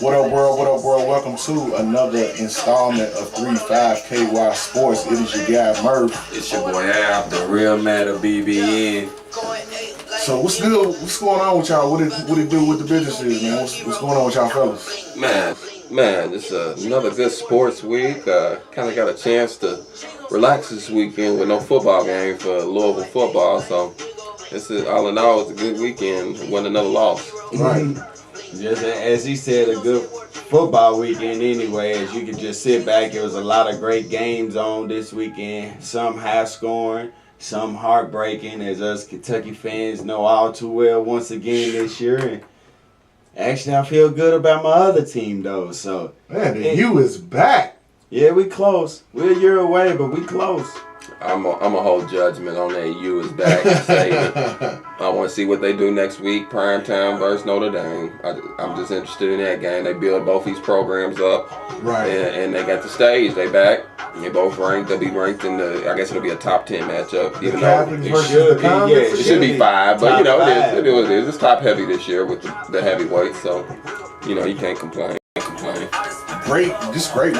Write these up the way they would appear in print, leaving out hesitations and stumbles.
What up, world? What up, world? Welcome to another installment of 35KY Sports. It is your guy, Murph. It's your boy Al, the real matter BBN. So what's good? What's going on with y'all? What it do with the businesses, man? What's going on with y'all fellas? Man, it's another good sports week. Kind of got a chance to relax this weekend with no football game for Louisville football. So all in all, it's a good weekend. Won another loss. Right. Just as he said, a good football weekend anyway. As you can just sit back, there was a lot of great games on this weekend. Some high scoring, some heartbreaking, as us Kentucky fans know all too well once again this year. And actually, I feel good about my other team though. So man, the U is back. Yeah, we close. We're a year away, but we close. I'm a hold judgment on that. U is back. I want to see what they do next week. Primetime versus Notre Dame. I'm just interested in that game. They build both these programs up, right? And they got the stage. They back. They both ranked. They'll be ranked in the. I guess it'll be a top 10 matchup. Even though it should be 5, but it is what it is. It's top heavy this year with the heavyweights. So you can't complain. Great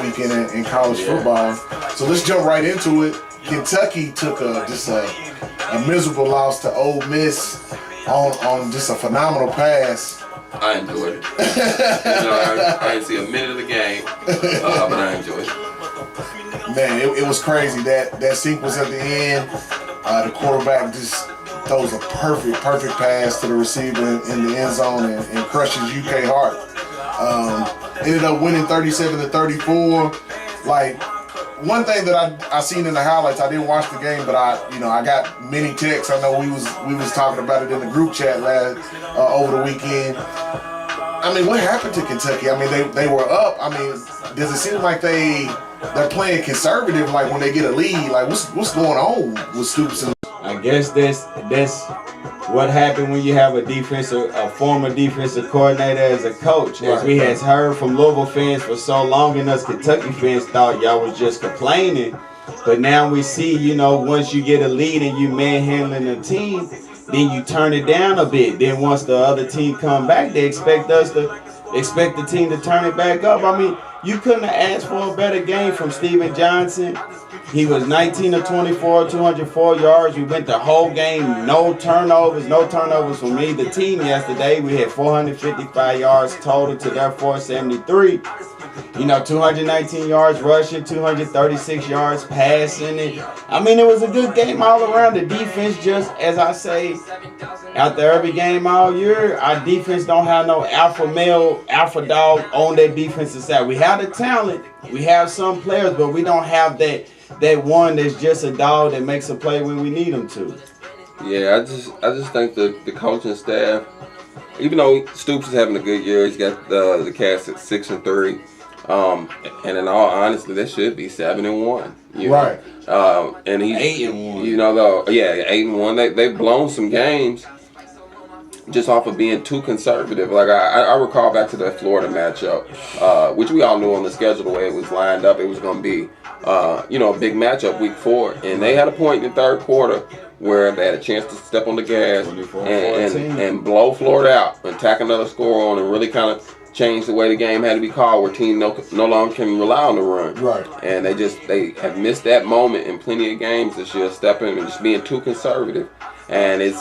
weekend in college football. So let's jump right into it. Kentucky took a miserable loss to Ole Miss on just a phenomenal pass. I enjoyed it. I didn't see a minute of the game, but I enjoyed it. Man, it was crazy. That sequence at the end, the quarterback just throws a perfect pass to the receiver in the end zone and crushes UK Hart. Ended up winning 37-34. Like, one thing that I seen in the highlights, I didn't watch the game, but I got many texts. I know we was talking about it in the group chat over the weekend. I mean, what happened to Kentucky? I mean, they were up. I mean, does it seem like they're playing conservative? Like when they get a lead, like what's going on with Stoops? I guess that's what happened when you have a former defensive coordinator as a coach. As we had heard from Louisville fans for so long, and us Kentucky fans thought y'all was just complaining. But now we see, once you get a lead and you manhandling the team, then you turn it down a bit. Then once the other team come back, they expect the team to turn it back up. I mean, you couldn't have asked for a better game from Steven Johnson. He was 19 of 24, 204 yards. We went the whole game, no turnovers from either team yesterday. We had 455 yards total to their 473. 219 yards rushing, 236 yards passing. I mean, it was a good game all around. The defense, just as I say, after every game all year, our defense don't have no alpha male, alpha dog on that defensive side. We have the talent, we have some players, but we don't have that one that's just a dog that makes a play when we need them to. Yeah, I just think the coaching staff, even though Stoops is having a good year, he's got the Cats at 6-3. And in all honesty, they should be 7-1. Right. And he's 8-1. 8-1. They've blown some games just off of being too conservative. Like I recall back to that Florida matchup, which we all knew on the schedule the way it was lined up, it was going to be a big matchup week 4, and they had a point in the third quarter where they had a chance to step on the gas and blow Florida out and tack another score on and really kind of change the way the game had to be called, where team no longer can rely on the run. Right. And they have missed that moment in plenty of games this year, stepping and just being too conservative. And it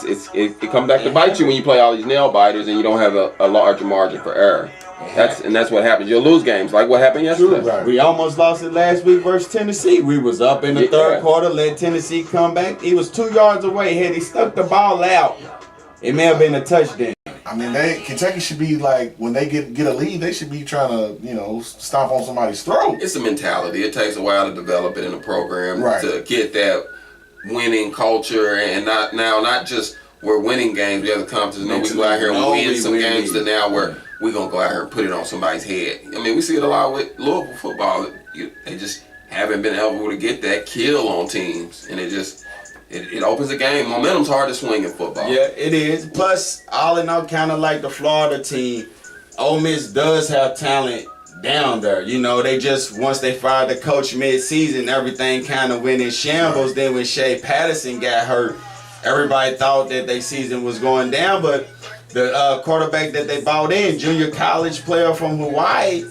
comes back to bite you when you play all these nail biters and you don't have a larger margin for error. That's what happens. You'll lose games like what happened yesterday. Right. We almost lost it last week versus Tennessee. We was up in the third quarter, let Tennessee come back. He was 2 yards away. Had he stuck the ball out, it may have been a touchdown. I mean, Kentucky should be like, when they get a lead, they should be trying to, stomp on somebody's throat. It's a mentality. It takes a while to develop it in a program to get that winning culture, and not just we're winning games. We have the confidence. No, we go out here and win some games. To now where we're gonna go out here and put it on somebody's head. I mean, we see it a lot with Louisville football. They just haven't been able to get that kill on teams, and it opens the game. Momentum's hard to swing in football. Yeah, it is. Plus, all in all, kind of like the Florida team, Ole Miss does have talent down there. They just, once they fired the coach mid-season, everything kind of went in shambles. Then when Shea Patterson got hurt, everybody thought that their season was going down. But The quarterback that they bought in, junior college player from Hawaii,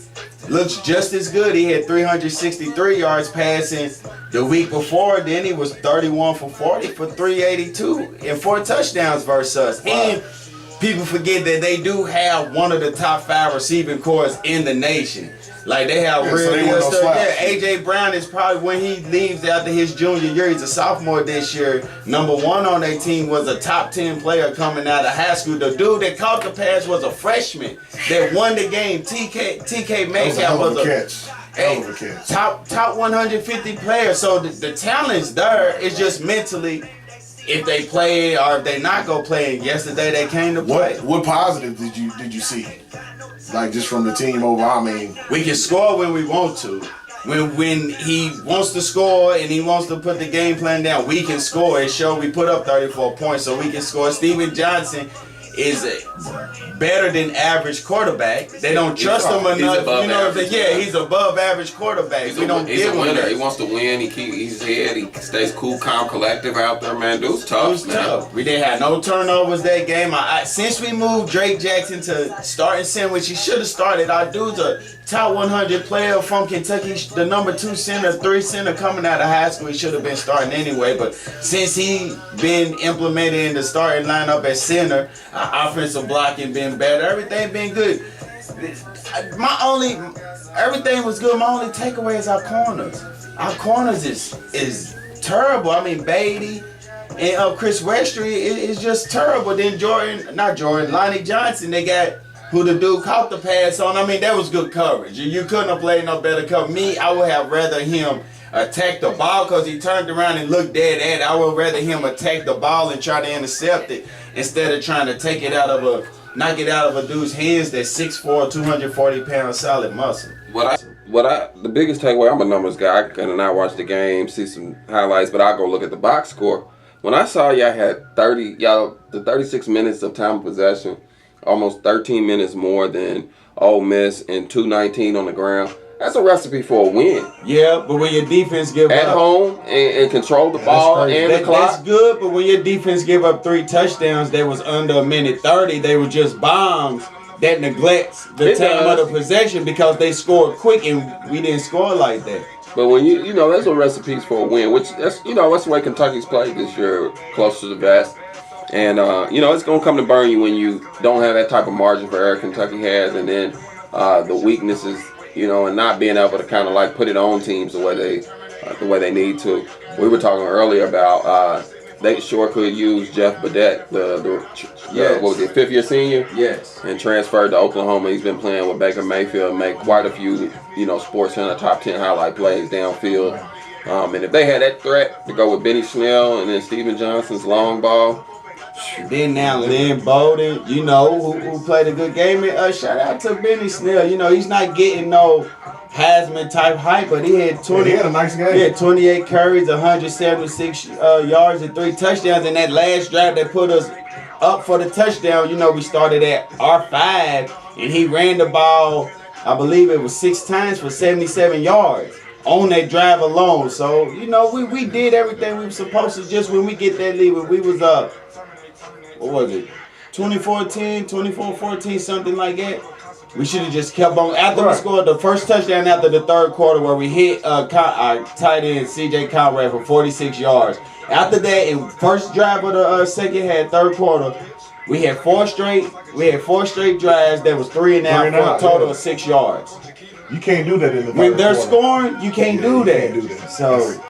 looks just as good. He had 363 yards passing the week before. Then he was 31 for 40 for 382 and 4 touchdowns versus us. Wow. And people forget that they do have one of the top 5 receiving corps in the nation. Like they have really good stuff. Yeah, AJ Brown is probably, when he leaves after his junior year, he's a sophomore this year. Number 1 on their team, was a top 10 player coming out of high school. The dude that caught the pass was a freshman that won the game. TK Metcalf was a top 150 player. So the talent's there. It's just mentally, if they play or if they not go play. And yesterday they came to play. What positive did you see? Like just from the team overall, I mean, we can score when we want to. When he wants to score and he wants to put the game plan down, we can score. It showed we put up 34 points, so we can score. Steven Johnson is a better than average quarterback. They don't trust him enough. You know, he's above average quarterback. We don't give him that. He wants to win. He keeps his head. He stays cool, calm, collective out there, man. Dude's tough, man. Tough. We didn't have no turnovers that game. Since we moved Drake Jackson to starting center, which he should have started, our dude's a top 100 player from Kentucky, the number 2 center, 3 center coming out of high school. He should have been starting anyway. But since he been implemented in the starting lineup at center, our offensive blocking been better. Everything been good. Everything was good. My only takeaway is our corners. Our corners is terrible. I mean, Beatty and Chris Westry is just terrible. Then Lonnie Johnson, they got who the dude caught the pass on. I mean, that was good coverage. You couldn't have played no better cover. Me, I would have rather him attack the ball because he turned around and looked dead at it. I would rather him attack the ball and try to intercept it instead of trying to take it knock it out of a dude's hands that's 6'4", 240 pounds solid muscle. The biggest takeaway, I'm a numbers guy. I cannot watch the game, see some highlights, but I go look at the box score. When I saw y'all had the 36 minutes of time of possession, almost 13 minutes more than Ole Miss and 2:19 on the ground. That's a recipe for a win. Yeah, but when your defense give at home and control the ball and the clock. That's good, but when your defense give up 3 touchdowns, they was under a minute 30. They were just bombs that neglects the time of the possession because they scored quick and we didn't score like that. But when you know, that's what recipes for a win. Which that's the way Kentucky's played this year, close to the vest. And it's gonna come to burn you when you don't have that type of margin for error Kentucky has, and then the weaknesses. And not being able to kind of like put it on teams the way they need to. We were talking earlier about they sure could use Jeff Badette, the 5th-year senior? Yes. And transferred to Oklahoma. He's been playing with Baker Mayfield and make quite a few, Sports Center top 10 highlight plays downfield. And if they had that threat to go with Benny Snell and then Steven Johnson's long ball. Then now Lynn Bowden, who played a good game. And shout out to Benny Snell. He's not getting no Heisman type hype, but he had 20. He had a nice game. He had 28 carries, 176 yards, and 3 touchdowns. And that last drive that put us up for the touchdown, we started at R5, and he ran the ball, I believe it was 6 times for 77 yards on that drive alone. So, we did everything we were supposed to. Just when we get that lead, when we was up. What was it? 24-10, 24-14, something like that. We should have just kept on. After we scored the first touchdown after the third quarter where we hit our tight end C.J. Conrad for 46 yards. After that, in first drive of the second half, third quarter, we had four straight drives that was 3 and out for a total of 6 yards. You can't do that in the when they're scoring, you can't do that. You can't do that.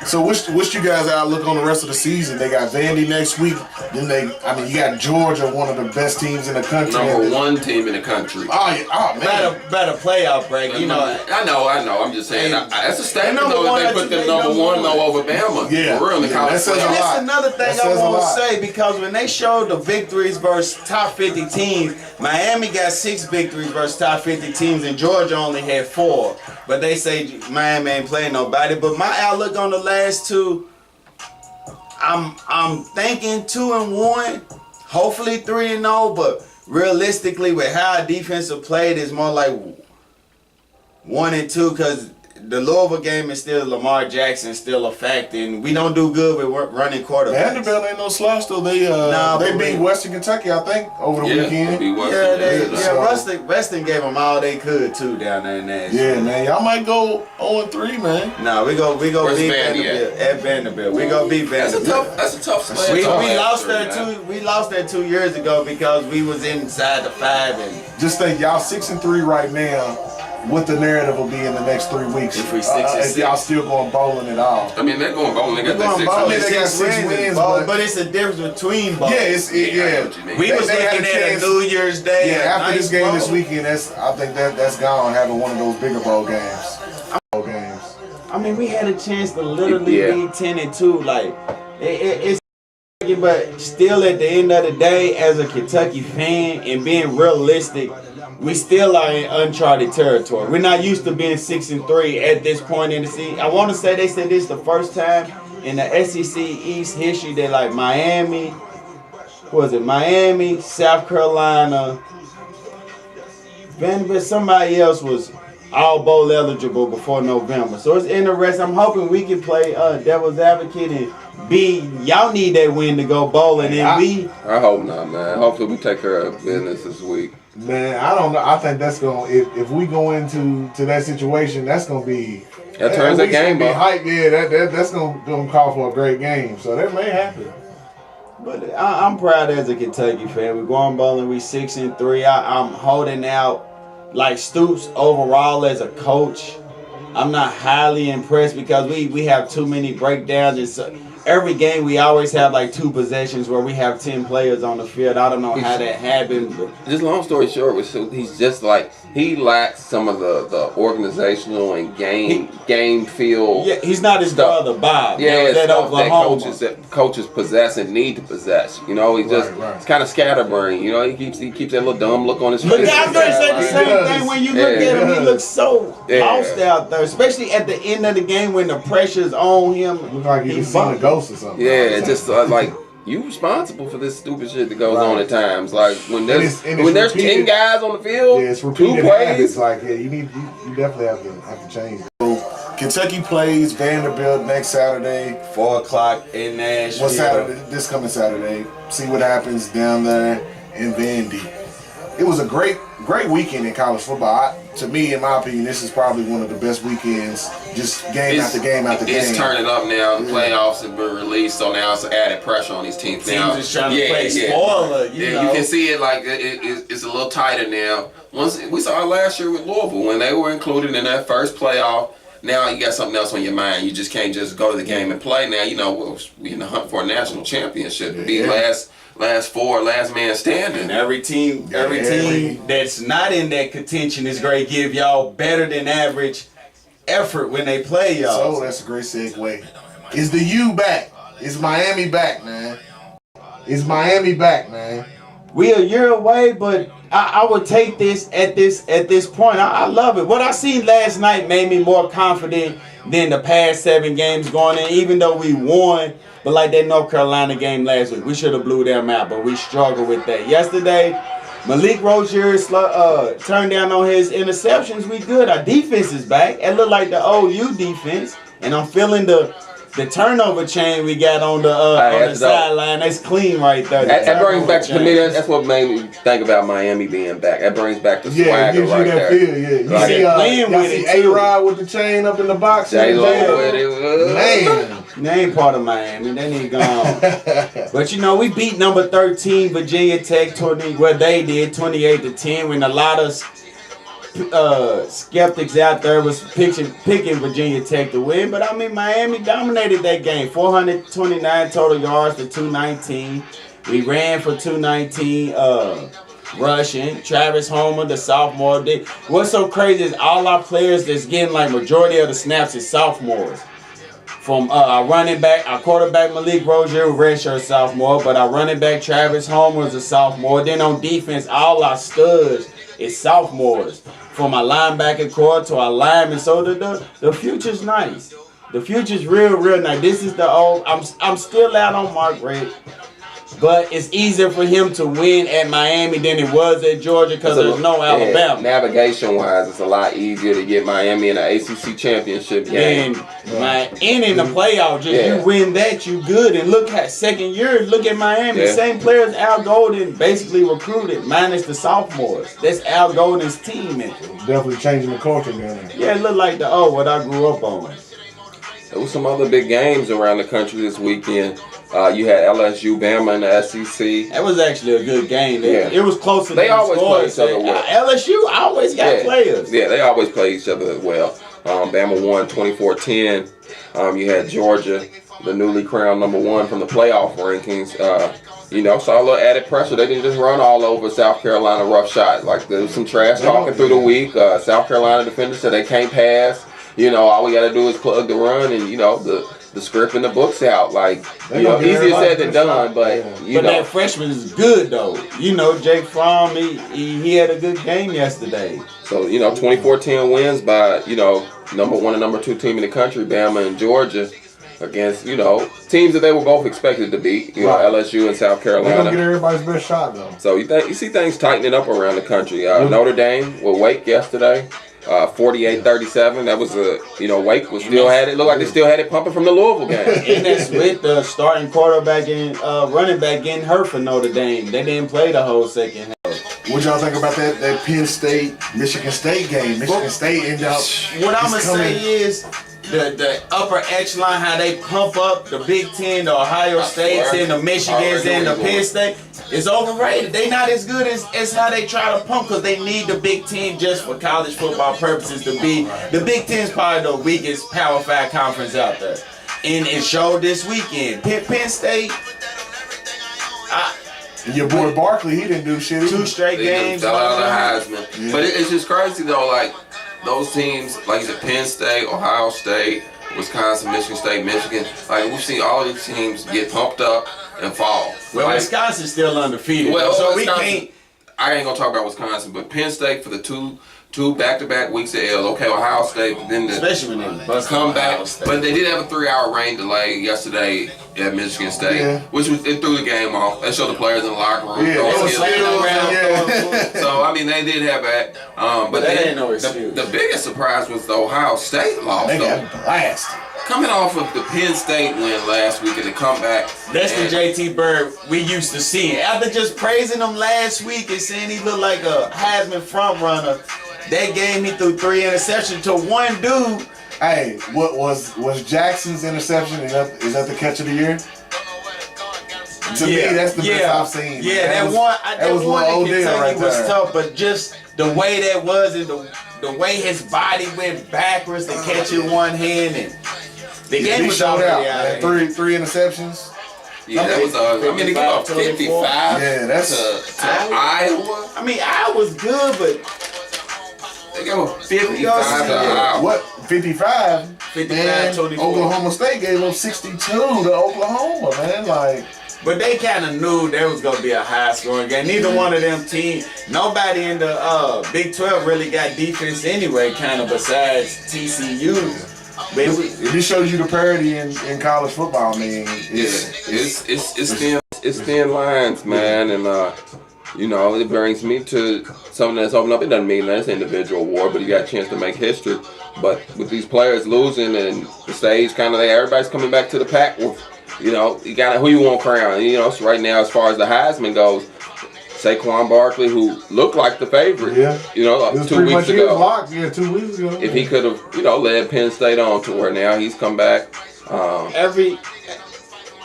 So what's you guys' outlook on the rest of the season? They got Vandy next week. Then you got Georgia, one of the best teams in the country. Number 1 team in the country. Oh man. Better playoff break. I know. I'm just saying. That's a statement though. They put them number 1 over Bama. Yeah. For real in the college playoff. That's another thing I want to say, because when they showed the victories versus top 50 teams, Miami got 6 victories versus top 50 teams, and Georgia only had 4. But they say Miami ain't playing nobody. But my outlook on the last 2, I'm thinking 2-1, hopefully 3-0. But realistically, with how our defensive played, it's more like 1-2, because the Louisville game is still Lamar Jackson still a fact, and we don't do good with running quarterbacks. Vanderbilt ain't no slouch though. They beat Western Kentucky, I think, over the weekend. Western gave them all they could too down there in Nashville. Yeah, man, y'all might go 0-3, man. Nah, we go beat Vanderbilt at Vanderbilt. We go beat Vanderbilt. That's a tough spot. We lost there 2. We lost there 2 years ago because we was inside the 5 and just think y'all 6-3 right now. What the narrative will be in the next 3 weeks if we 6-6. If y'all still going bowling at all. I mean, they're going bowling. They got that 6 wins. They got 6 wins, but it's a difference between bowling. Yeah, we was looking at a New Year's Day. Yeah, after this game this weekend, I think that's gone. Having one of those bigger bowl games. I mean, we had a chance to literally be 10-2. Like it's. But still, at the end of the day, as a Kentucky fan and being realistic, we still are in uncharted territory. We're not used to being 6-3 at this point in the season. I want to say they said this the first time in the SEC East history that like Miami, South Carolina, Vanderbilt, somebody else was all bowl eligible before November. So it's interesting. I'm hoping we can play devil's advocate and y'all need that win to go bowling, and I hope not, man. Hopefully we take care of business this week. Man, I don't know. I think that's going to, if we go into that situation, that's going to be. That turns the game up. Hype. Yeah, that's going to call for a great game. So that may happen. But I'm proud as a Kentucky fan. We're going bowling. We 6-3. I'm holding out like Stoops overall as a coach. I'm not highly impressed because we have too many breakdowns. And so, every game we always have like 2 possessions where we have 10 players on the field. I don't know how that happened. But just long story short, he's just like he lacks some of the organizational and game feel. Yeah, he's not his brother Bob. Yeah, that coaches possess and need to possess. You know, he's it's kind of scatterbrained. You know, he keeps that little dumb look on his face. But I'm gonna say the same thing when you look at him. He looks so lost out there, especially at the end of the game when the pressure's on him. Look like he's seen a ghost or something. Yeah, it's just like you responsible for this stupid shit that goes on at times. Like when there's 10 guys on the field, it's repeated habits. Like you definitely have to change. So Kentucky plays Vanderbilt next Saturday, 4:00 in Nashville. What's Saturday? This coming Saturday. See what happens down there in Vandy. It was a great weekend in college football. To me, in my opinion, this is probably one of the best weekends. Just game after game after game. It's turning up now. The playoffs have been released, so now it's added pressure on these teams. Now, just trying to play spoiler. You know. You can see it like it's a little tighter now. Once we saw it last year with Louisville when they were included in that first playoff. Now you got something else on your mind. You just can't just go to the game and play. Now you know we in the hunt for a national championship. Be last man standing. And every team that's not in that contention is going to give y'all better than average effort when they play y'all. So that's a great segue. Is the U back? Is Miami back, man? We a year away, but I would take this at this point. I love it. What I seen last night made me more confident than the past 7 games going in, even though we won. But like that North Carolina game last week, we should have blew them out, but we struggled with that. Yesterday, Malik Rozier turned down on his interceptions. We good. Our defense is back. It looked like the OU defense, and I'm feeling the turnover chain we got on the sideline. That's clean right there. That brings back to me. That's what made me think about Miami being back. That brings back the swagger it gives you that feel. Yeah, you see A-Rod with the chain up in the box. Man. They ain't part of Miami. They ain't gone. But you know, we beat number 13 Virginia Tech. They did 28-10. When a lot of skeptics out there was picking Virginia Tech to win, but I mean Miami dominated that game. 429 total yards to 219. We ran for 219 rushing. Travis Homer, the sophomore, did. What's so crazy is all our players that's getting like majority of the snaps is sophomores. From our quarterback Malik Rozier, redshirt sophomore, but our running back Travis Homer is a sophomore. Then on defense, all our studs is sophomores. From our linebacker core to our linemen. So the future's nice. The future's real nice. This is the old. I'm still out on Mark Richt. But it's easier for him to win at Miami than it was at Georgia because there's no Alabama. Navigation-wise, it's a lot easier to get Miami in an ACC championship game. And in the playoff, you win that, you good. And look at second year, look at Miami. Yeah. Same players Al Golden basically recruited, minus the sophomores. That's Al Golden's team. Definitely changing the culture down there. Yeah, it looked like what I grew up on. There was some other big games around the country this weekend. You had LSU, Bama in the SEC. That was actually a good game. It was closer. They always play each other well. LSU always got players. Yeah, they always play each other well. Bama won 24-10. You had Georgia, the newly crowned number 1 from the playoff rankings. Saw a little added pressure. They didn't just run all over South Carolina rough shot. Like there was some trash talking through the week. South Carolina defenders said they can't pass. All we got to do is plug the run, and the script and the books out. Like easier said than done, but But that freshman is good though. Jake Fromm, he had a good game yesterday. So 24-10 wins by number 1 and number 2 team in the country, Bama and Georgia, against teams that they were both expected to beat. LSU and South Carolina. They're gonna get everybody's best shot though. So you see things tightening up around the country. Notre Dame with Wake yesterday. 48-37. That was Wake was still had it. Looked like they still had it pumping from the Louisville game. And that's with the starting quarterback and running back getting hurt for Notre Dame. They didn't play the whole second half. What y'all think about that Penn State Michigan State game? Michigan State ended up. What I'm gonna say is the upper echelon, how they pump up the Big Ten, the Ohio States, and the Michigans, and the Penn State, is overrated. They not as good as how they try to pump because they need the Big Ten just for college football purposes to be. The Big Ten is probably the weakest Power 5 conference out there. And it showed this weekend. Penn State, your boy Barkley, he didn't do shit. 2 straight games. Fell out of the Heisman. Yeah. But it's just crazy though, like those teams, like you said, Penn State, Ohio State, Wisconsin, Michigan State, Michigan. Like we've seen all these teams get pumped up and fall. Well, Wisconsin's still undefeated. Well, so Wisconsin, we can't. I ain't gonna talk about Wisconsin, but Penn State for the two back-to-back weeks of L. Okay, Ohio State, but then Especially when they bust come back. But they did have a 3-hour rain delay yesterday at Michigan State, which it threw the game off. They showed the players in the locker room. So I mean, they did have that. But that ain't no excuse. The biggest surprise was the Ohio State loss. They got blasted. Coming off of the Penn State win last week and the comeback. That's the JT Bird we used to see. After just praising him last week and saying he looked like a Heisman front runner, that game he threw 3 interceptions to one dude. Hey, what was Jackson's interception? Is that the catch of the year? To me, that's the best I've seen. Yeah, that one in Kentucky was tough, but just the way that was and the way his body went backwards to catch it in one hand, and the game was showed out. Yeah, three interceptions. Yeah, that was they gave up 55 yeah, that's to Iowa. I mean, Iowa's good, but they gave up 55 to Iowa. What? 55? 55-24. Oklahoma State gave up 62 to Oklahoma, man. Like, but they kind of knew there was going to be a high-scoring game. Neither one of them teams, nobody in the Big 12 really got defense anyway, kind of besides TCU. But it just shows you the parity in college football, man. It's thin lines, man, and it brings me to something that's opened up. It doesn't mean that it's an individual award, but you got a chance to make history. But with these players losing and the stage kind of there, everybody's coming back to the pack with, you got who you want crown. So right now, as far as the Heisman goes, Saquon Barkley, who looked like the favorite, 2 weeks ago. Locked, 2 weeks ago. If he could have, led Penn State on to where now he's come back. Every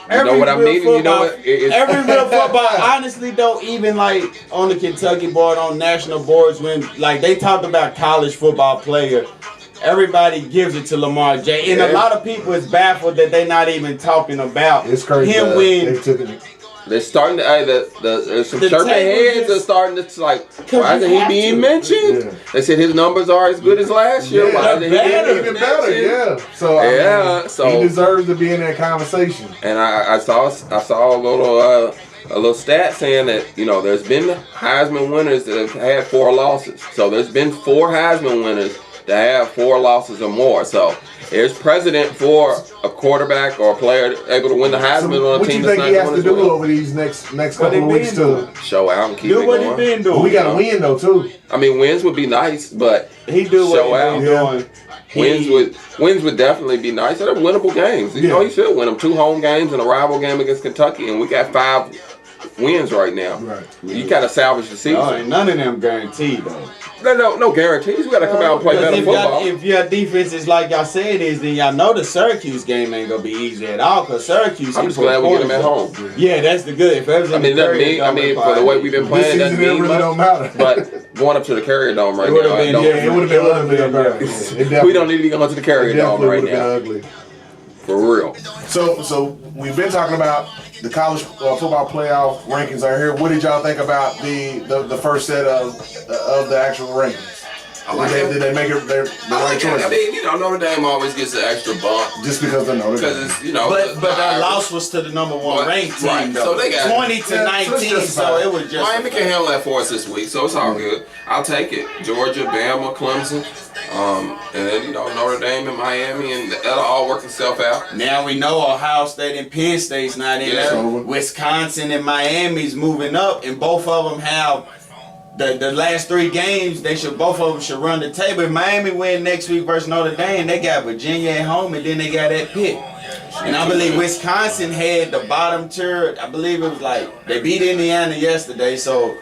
what I mean? Football, every real football, honestly, though, even like on the Kentucky board, on national boards, when like they talked about college football player, everybody gives it to Lamar Jackson. And a lot of people is baffled that they're not even talking about him when. They're starting to, there's some serpent heads are starting to like, why isn't he being mentioned? Yeah. They said his numbers are as good as last year. Why isn't he even better? Yeah. So he deserves to be in that conversation. And I saw a little stat saying that there's been Heisman winners that have had 4 losses. So there's been 4 Heisman winners to have 4 losses or more. So there's precedent for a quarterback or a player able to win the Heisman on a what team you that's think not he has doing to as do well. over these next What couple he of weeks been doing? to Show out and keep Do it what going. he been doing. we got to win though too. I mean, wins would be nice, but He do show what out. he been doing. Wins would definitely be nice. They're winnable games. You know, he should win them. 2 home games and a rival game against Kentucky, and we got 5 wins right now. Right. You gotta salvage the season. No, ain't none of them guaranteed though. No guarantees. We gotta come out and play better football. If your defense is like y'all say it is, then y'all know the Syracuse game ain't gonna be easy at all. Cause Syracuse. I'm just glad we get them at home. Yeah, that's the good. If it was I mean, for the way we've been playing, it doesn't mean really much. don't matter. But going up to the Carrier Dome right It now, would've been- it would have been better. we don't need to be going to the Carrier Dome right been now. ugly. For real. So we've been talking about the college football playoff rankings are here. What did y'all think about the first set of the actual rankings? Did they make it the right choice? I mean, Notre Dame always gets an extra bump Just because they're Notre Dame. because it's But that loss was to the number 1 ranked team right. though. So they got 20 to 19, so it was just Miami can handle that for us this week, so it's all good. I'll take it. Georgia, Bama, Clemson, and then Notre Dame and Miami, and that'll all work itself out. Now we know Ohio State and Penn State's not in Yeah. there. Wisconsin and Miami's moving up, and both of them have the last 3 games. Both of them should run the table. If Miami win next week versus Notre Dame, they got Virginia at home, and then they got at Pitt. And I believe Wisconsin had the bottom tier. I believe it was like they beat Indiana yesterday, so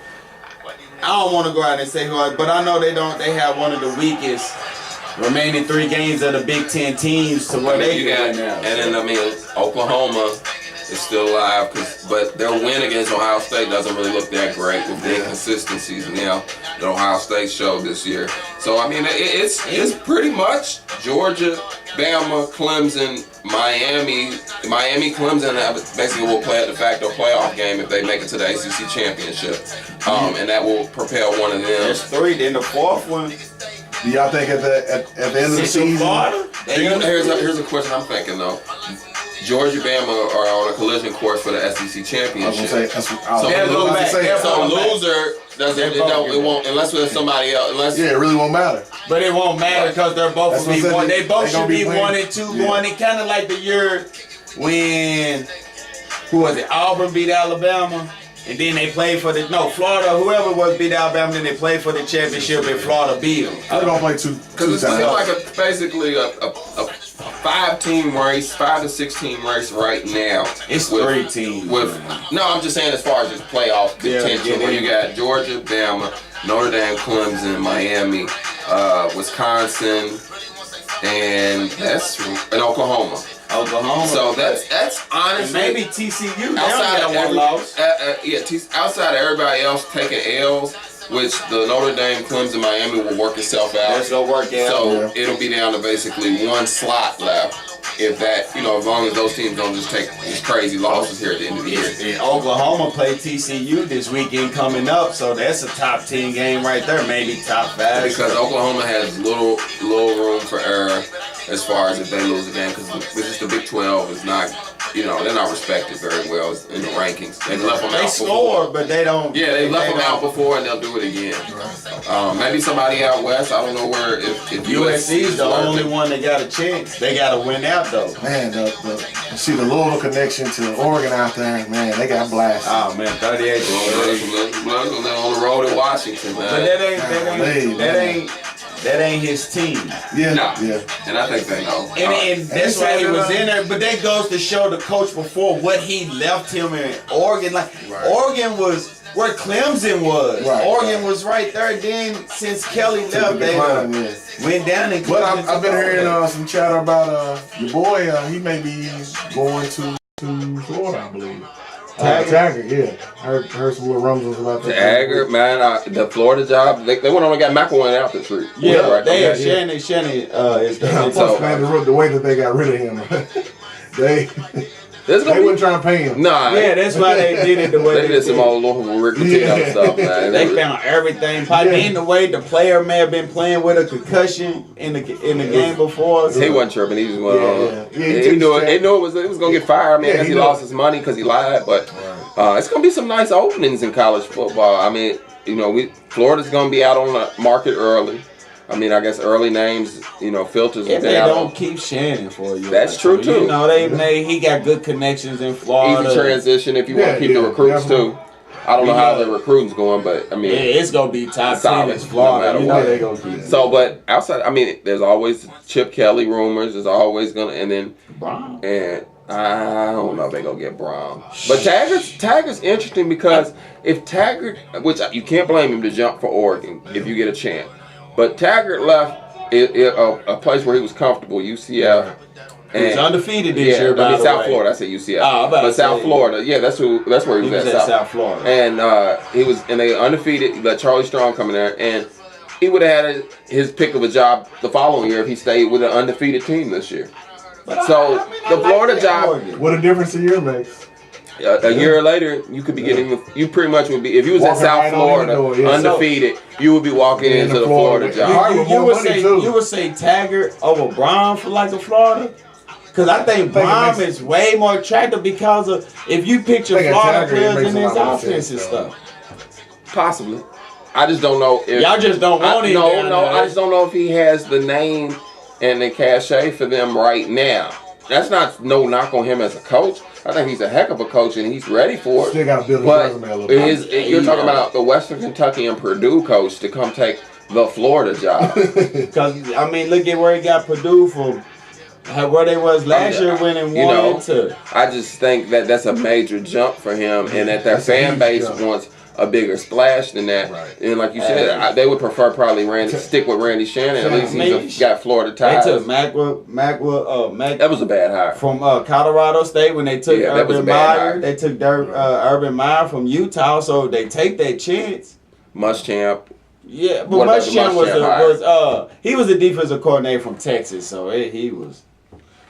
I don't want to go out and say who, but I know they don't. They have one of the weakest remaining 3 games of the Big Ten teams to where they can win now. And then Oklahoma is still alive, but their win against Ohio State doesn't really look that great with the inconsistencies now that Ohio State showed this year. So I mean, it's pretty much Georgia, Bama, Clemson, Miami, Clemson basically will play a de facto playoff game if they make it to the ACC championship, and that will propel one of them. There's 3, then the 4th one. Do y'all think at the end of the season? Here's a question I'm thinking though. Georgia, Bama are on a collision course for the SEC championship. Loser it won't unless there's somebody else. It really won't matter. But it won't matter because they're both That's will be what I'm one. saying. They both They should be gonna be 1 and 2 going. It kind of like the year when who was it? Auburn beat Alabama. And then they played for Florida, whoever was beat Alabama, then they played for the championship and Florida beat them. They're going to play 2 Because times. it's like basically a 5-team race, 5 to 6 team race right now. It's 3 teams. I'm just saying as far as just playoff contention, where you got Georgia, Bama, Notre Dame, Clemson, Miami, Wisconsin, and Oklahoma. So that's honestly and maybe TCU outside of one loss. Outside of everybody else taking L's, which the Notre Dame, Clemson, Miami will work itself out. Let's go work out. So it'll be down to basically 1 slot left. If that, as long as those teams don't just take these crazy losses here at the end of the year. And Oklahoma play TCU this weekend coming up, so that's a top 10 game right there, maybe top 5. Because Oklahoma has little room for error as far as if they lose a game, because just the Big 12 is not, they're not respected very well in the rankings. They left them out They score, but they don't. Yeah, they left them out before, and they'll do it again. Maybe somebody out west. I don't know where. If USC's the only one that got a chance. They got to win out though. Man, see the Louisville connection to Oregon out there. Man, they got blasted. Oh man, 38. On the road at Washington, man. But that ain't his team. And I think they know. And that's why he was in there. But that goes to show the coach before what he left him in Oregon. Oregon was where Clemson was. Oregon was right there. Then since Kelly left, they went down and. But I've been hearing some chatter about your boy. He may be going to Florida, I believe. Taggart, yeah. Heard some little rumblings about that. Taggart, man, the Florida job, they went on and got McElwain out this week. Shannon is the way that they got rid of him. They weren't trying to pay him. Nah. Yeah, that's why they did it the way they did. Some old Louisville Rick Pitino stuff, man. They found everything. In the way the player may have been playing with a concussion in the game before. So. He wasn't tripping. He just went on. He knew it was gonna get fired. I mean, I guess he lost his money because he lied. But it's gonna be some nice openings in college football. I mean, Florida's gonna be out on the market early. I mean, I guess early names, filters. If they don't keep Shannon for you. That's true, too. He got good connections in Florida. Easy transition if you want to keep the recruits, too. I don't know how the recruiting's going, but, I mean. It's going to be top 10 in Florida. They're going to keep it. So, but outside, I mean, there's always Chip Kelly rumors. There's always going to, and then. Brown. And I don't know if they're going to get Brown. But Taggart's interesting because if Taggart, which you can't blame him to jump for Oregon if you get a chance. But Taggart left a place where he was comfortable, UCF. He was undefeated this year, by the South way. Florida. I said UCF, but South Florida. Yeah, that's where he was at. South Florida, and they undefeated. Let Charlie Strong come in there, and he would have had his pick of a job the following year if he stayed with an undefeated team this year. The Florida job. What a difference a year makes. A year later, you could be getting. You pretty much would be if you was at South Florida undefeated. You would be walking into the Florida job. You would say Taggart over Brown for like a Florida. Because I think Brown is way more attractive because of if you picture Florida players in his offense and stuff. Possibly. I just don't know if y'all just don't want him. No, I just don't know if he has the name and the cachet for them right now. That's not no knock on him as a coach. I think he's a heck of a coach and he's ready for it. Still got to build his resume a little bit. You're talking about the Western Kentucky and Purdue coach to come take the Florida job. Because I mean, look at where he got Purdue from. Where they was last year winning 1-2. I just think that's a major jump for him, and that their fan base wants a bigger splash than that. Right. And like you said, they would prefer probably stick with Randy Shannon. At least he's got Florida ties. They took Mac. That was a bad hire from Colorado State when they took Urban Meyer. They took Urban Meyer from Utah, so they take that chance. Muschamp. Yeah, but Muschamp he was a defensive coordinator from Texas, so he was.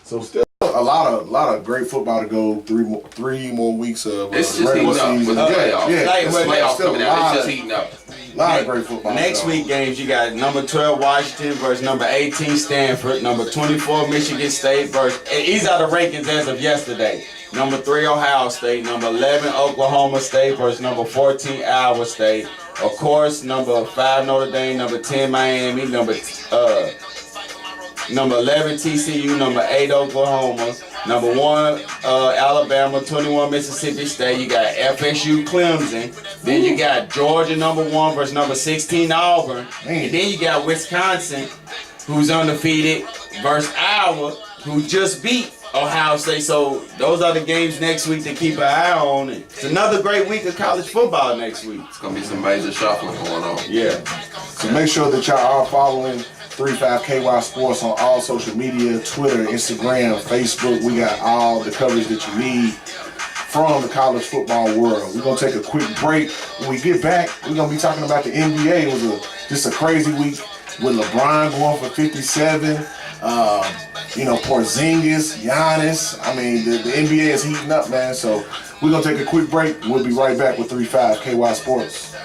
So still a lot of great football to go. Three more weeks of it's just heating up with the playoffs. Playoffs coming out. It's just heating up. A lot of great football. Next week games, you got number 12 Washington versus number 18 Stanford, number 24 Michigan State versus. These are the rankings as of yesterday. Number 3 Ohio State, number 11 Oklahoma State versus number 14 Iowa State. Of course, number 5 Notre Dame, number 10 Miami, number 11 TCU, number 8 Oklahoma, number 1 Alabama, 21 Mississippi State. You got FSU Clemson. Then you got Georgia number 1 versus number 16 Auburn. And then you got Wisconsin, who's undefeated, versus Iowa, who just beat Ohio State. So those are the games next week to keep an eye on. It's another great week of college football next week. It's gonna be some major shuffling going on. Yeah. So make sure that y'all are following 35KY Sports on all social media, Twitter, Instagram, Facebook. We got all the coverage that you need from the college football world. We're going to take a quick break. When we get back, we're going to be talking about the NBA. It was just a crazy week with LeBron going for 57. Porzingis, Giannis. I mean, the NBA is heating up, man. So we're going to take a quick break. We'll be right back with 35KY Sports.